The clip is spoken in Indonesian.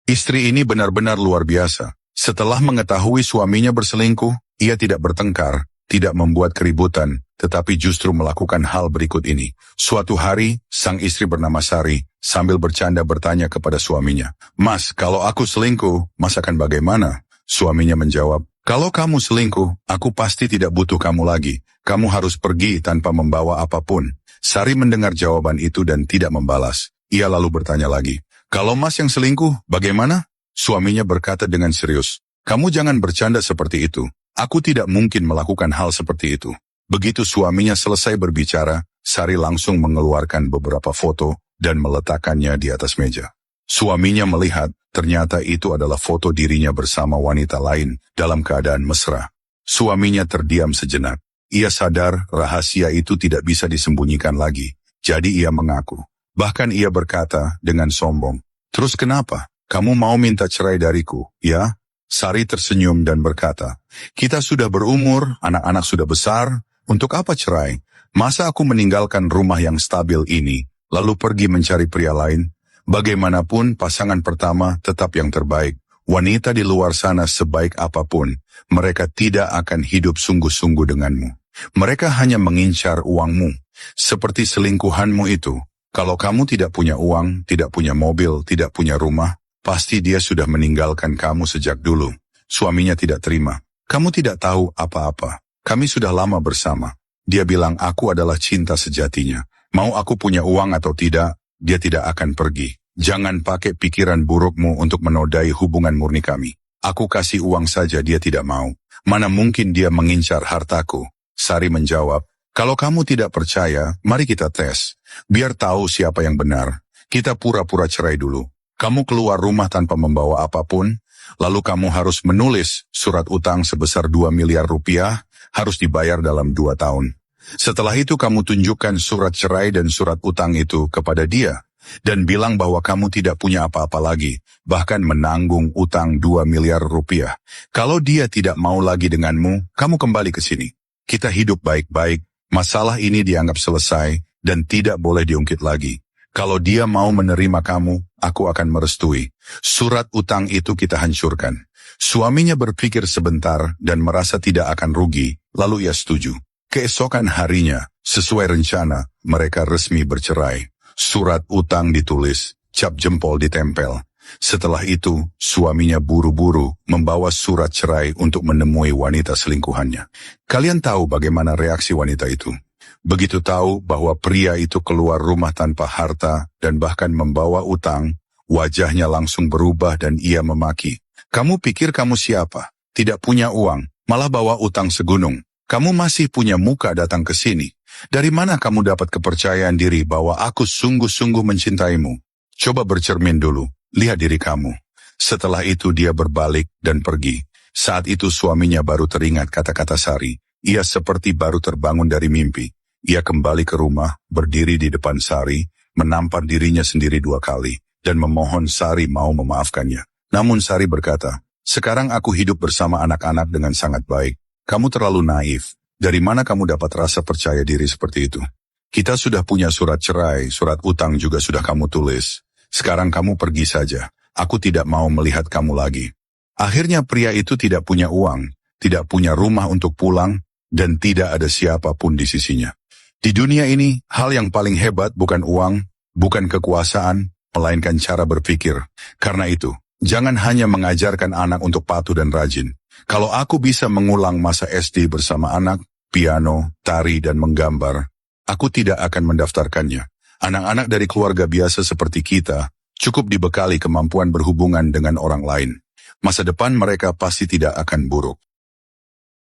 Istri ini benar-benar luar biasa. Setelah mengetahui suaminya berselingkuh, ia tidak bertengkar, tidak membuat keributan, tetapi justru melakukan hal berikut ini. Suatu hari, sang istri bernama Sari, sambil bercanda bertanya kepada suaminya, "Mas, kalau aku selingkuh, Mas akan bagaimana?" Suaminya menjawab, "Kalau kamu selingkuh, aku pasti tidak butuh kamu lagi. Kamu harus pergi tanpa membawa apapun." Sari mendengar jawaban itu dan tidak membalas. Ia lalu bertanya lagi, "Kalau Mas yang selingkuh, bagaimana?" Suaminya berkata dengan serius, "Kamu jangan bercanda seperti itu. Aku tidak mungkin melakukan hal seperti itu." Begitu suaminya selesai berbicara, Sari langsung mengeluarkan beberapa foto dan meletakkannya di atas meja. Suaminya melihat, ternyata itu adalah foto dirinya bersama wanita lain dalam keadaan mesra. Suaminya terdiam sejenak. Ia sadar rahasia itu tidak bisa disembunyikan lagi, jadi ia mengaku. Bahkan ia berkata dengan sombong, "Terus kenapa? Kamu mau minta cerai dariku, ya?" Sari tersenyum dan berkata, "Kita sudah berumur, anak-anak sudah besar, untuk apa cerai? Masa aku meninggalkan rumah yang stabil ini, lalu pergi mencari pria lain? Bagaimanapun pasangan pertama tetap yang terbaik. Wanita di luar sana sebaik apapun, mereka tidak akan hidup sungguh-sungguh denganmu. Mereka hanya mengincar uangmu, seperti selingkuhanmu itu. Kalau kamu tidak punya uang, tidak punya mobil, tidak punya rumah, pasti dia sudah meninggalkan kamu sejak dulu." Suaminya tidak terima. "Kamu tidak tahu apa-apa. Kami sudah lama bersama." Dia bilang, "Aku adalah cinta sejatinya. Mau aku punya uang atau tidak, dia tidak akan pergi. Jangan pakai pikiran burukmu untuk menodai hubungan murni kami. Aku kasih uang saja dia tidak mau. Mana mungkin dia mengincar hartaku?" Sari menjawab, "Kalau kamu tidak percaya, mari kita tes. Biar tahu siapa yang benar. Kita pura-pura cerai dulu. Kamu keluar rumah tanpa membawa apapun, lalu kamu harus menulis surat utang sebesar 2 miliar rupiah, harus dibayar dalam 2 tahun. Setelah itu kamu tunjukkan surat cerai dan surat utang itu kepada dia, dan bilang bahwa kamu tidak punya apa-apa lagi, bahkan menanggung utang 2 miliar rupiah. Kalau dia tidak mau lagi denganmu, kamu kembali ke sini. Kita hidup baik-baik, masalah ini dianggap selesai, dan tidak boleh diungkit lagi. Kalau dia mau menerima kamu, aku akan merestui. Surat utang itu kita hancurkan." Suaminya berpikir sebentar dan merasa tidak akan rugi, lalu ia setuju. Keesokan harinya, sesuai rencana, mereka resmi bercerai. Surat utang ditulis, cap jempol ditempel. Setelah itu, suaminya buru-buru membawa surat cerai untuk menemui wanita selingkuhannya. Kalian tahu bagaimana reaksi wanita itu? Begitu tahu bahwa pria itu keluar rumah tanpa harta dan bahkan membawa utang, wajahnya langsung berubah dan ia memaki. "Kamu pikir kamu siapa? Tidak punya uang, malah bawa utang segunung. Kamu masih punya muka datang ke sini. Dari mana kamu dapat kepercayaan diri bahwa aku sungguh-sungguh mencintaimu? Coba bercermin dulu. Lihat diri kamu." Setelah itu dia berbalik dan pergi. Saat itu suaminya baru teringat kata-kata Sari. Ia seperti baru terbangun dari mimpi. Ia kembali ke rumah, berdiri di depan Sari, menampar dirinya sendiri 2 kali, dan memohon Sari mau memaafkannya. Namun Sari berkata, "Sekarang aku hidup bersama anak-anak dengan sangat baik. Kamu terlalu naif. Dari mana kamu dapat rasa percaya diri seperti itu? Kita sudah punya surat cerai, surat utang juga sudah kamu tulis. Sekarang kamu pergi saja. Aku tidak mau melihat kamu lagi." Akhirnya pria itu tidak punya uang, tidak punya rumah untuk pulang, dan tidak ada siapapun di sisinya. Di dunia ini, hal yang paling hebat bukan uang, bukan kekuasaan, melainkan cara berpikir. Karena itu, jangan hanya mengajarkan anak untuk patuh dan rajin. Kalau aku bisa mengulang masa SD bersama anak, piano, tari, dan menggambar, aku tidak akan mendaftarkannya. Anak-anak dari keluarga biasa seperti kita, cukup dibekali kemampuan berhubungan dengan orang lain. Masa depan mereka pasti tidak akan buruk.